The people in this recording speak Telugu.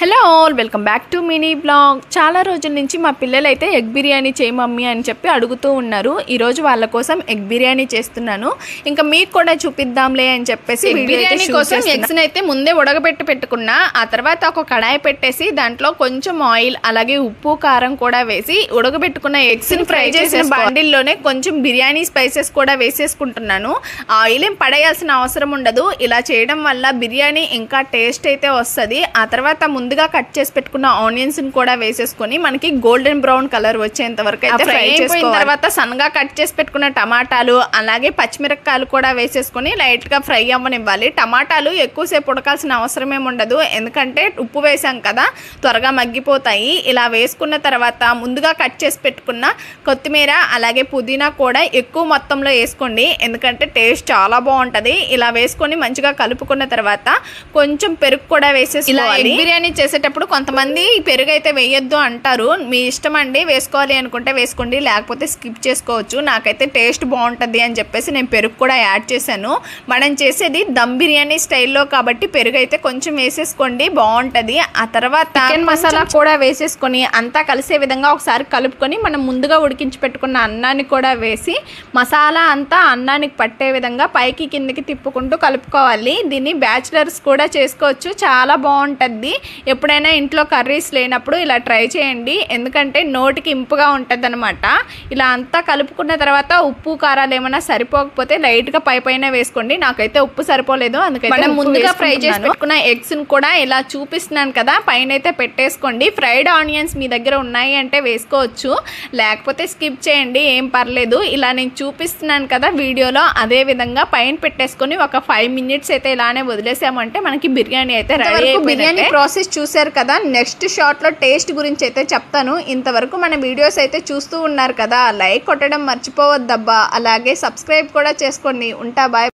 Hello all, welcome back to mini blog. చాలా రోజుల నుంచి మా పిల్లలు అయితే ఎగ్ బిర్యానీ చేయి మమ్మీ అని చెప్పి అడుగుతూ ఉన్నారు. ఈరోజు వాళ్ళ కోసం ఎగ్ బిర్యానీ చేస్తున్నాను. ఇంకా మీకు కూడా చూపిద్దాంలే అని చెప్పేసి బిర్యానీ కోసం ఎగ్స్ అయితే ముందే ఉడకబెట్టి పెట్టుకున్నా. ఆ తర్వాత ఒక కడాయి పెట్టేసి దాంట్లో కొంచెం ఆయిల్ అలాగే ఉప్పు కారం కూడా వేసి ఉడకబెట్టుకున్న ఎగ్స్ ని ఫ్రై చేసిన బండిల్లోనే కొంచెం బిర్యానీ స్పైసెస్ కూడా వేసేసుకుంటున్నాను. ఆయిల్ ఏం పడేయాల్సిన అవసరం ఉండదు. ఇలా చేయడం వల్ల బిర్యానీ ఇంకా టేస్ట్ అయితే వస్తుంది. ఆ తర్వాత ముందుగా కట్ చేసి పెట్టుకున్న ఆనియన్స్ ని కూడా వేసేసుకొని మనకి గోల్డెన్ బ్రౌన్ కలర్ వచ్చేంత వరకు అయితే ఫ్రై చేసుకోవాలి. తర్వాత సన్నగా కట్ చేసి పెట్టుకున్న టమాటాలు అలాగే పచ్చిమిరపకాయలు కూడా వేసేసుకొని లైట్ గా ఫ్రై అవ్వనివ్వాలి. టమాటాలు ఎక్కువసేపు ఉడకాల్సిన అవసరం ఏమి ఉండదు, ఎందుకంటే ఉప్పు వేసాం కదా, త్వరగా మగ్గిపోతాయి. ఇలా వేసుకున్న తర్వాత ముందుగా కట్ చేసి పెట్టుకున్న కొత్తిమీర అలాగే పుదీనా కూడా ఎక్కువ మొత్తంలో వేసుకోండి, ఎందుకంటే టేస్ట్ చాలా బాగుంటది. ఇలా వేసుకొని మంచిగా కలుపుకున్న తర్వాత కొంచెం పెరుగు కూడా వేసేసుకోవాలి. బిర్యానీ చేసేటప్పుడు కొంతమంది పెరుగు అయితే వేయొద్దు అంటారు, మీ ఇష్టం అండి. వేసుకోవాలి అనుకుంటే వేసుకోండి, లేకపోతే స్కిప్ చేసుకోవచ్చు. నాకైతే టేస్ట్ బాగుంటుంది అని చెప్పేసి నేను పెరుగు కూడా యాడ్ చేశాను. మనం చేసేది దమ్ బిర్యానీ స్టైల్లో కాబట్టి పెరుగు అయితే కొంచెం వేసేసుకోండి, బాగుంటుంది. ఆ తర్వాత చికెన్ మసాలా కూడా వేసేసుకొని అంతా కలిసే విధంగా ఒకసారి కలుపుకొని మనం ముందుగా ఉడికించి పెట్టుకున్న అన్నాన్ని కూడా వేసి మసాలా అంతా అన్నానికి పట్టే విధంగా పైకి కిందకి తిప్పుకుంటూ కలుపుకోవాలి. దీన్ని బ్యాచిలర్స్ కూడా చేసుకోవచ్చు, చాలా బాగుంటుంది. ఎప్పుడైనా ఇంట్లో కర్రీస్ లేనప్పుడు ఇలా ట్రై చేయండి, ఎందుకంటే నోటికి ఇంపుగా ఉంటుంది అనమాట. ఇలా అంతా కలుపుకున్న తర్వాత ఉప్పు కారాలు ఏమైనా సరిపోకపోతే లైట్గా పైన వేసుకోండి. నాకైతే ఉప్పు సరిపోలేదు, అందుకని మనం ముందుగా ఫ్రై చేసి పెట్టుకున్న ఎగ్స్ ని కూడా ఇలా చూపిస్తున్నాను కదా పైన అయితే పెట్టేసుకోండి. ఫ్రైడ్ ఆనియన్స్ మీ దగ్గర ఉన్నాయి అంటే వేసుకోవచ్చు, లేకపోతే స్కిప్ చేయండి, ఏం పర్లేదు. ఇలా నేను చూపిస్తున్నాను కదా వీడియోలో, అదే విధంగా పైన పెట్టేసుకొని ఒక 5 minutes అయితే ఇలానే వదిలేసామంటే మనకి బిర్యానీ అయితే రెడీ అయిపోయింది. బిర్యానీ ప్రాసెస్ చూసారు కదా, నెక్స్ట్ షార్ట్ లో టేస్ట్ గురించి అయితే చెప్తాను. ఇంతవరకు మన వీడియోస్ అయితే చూస్తూ ఉన్నారు కదా, లైక్ కొట్టడం మర్చిపోవద్దబ్బా, అలాగే సబ్స్క్రైబ్ కూడా చేసుకోండి. ఉంటా, బాయ్.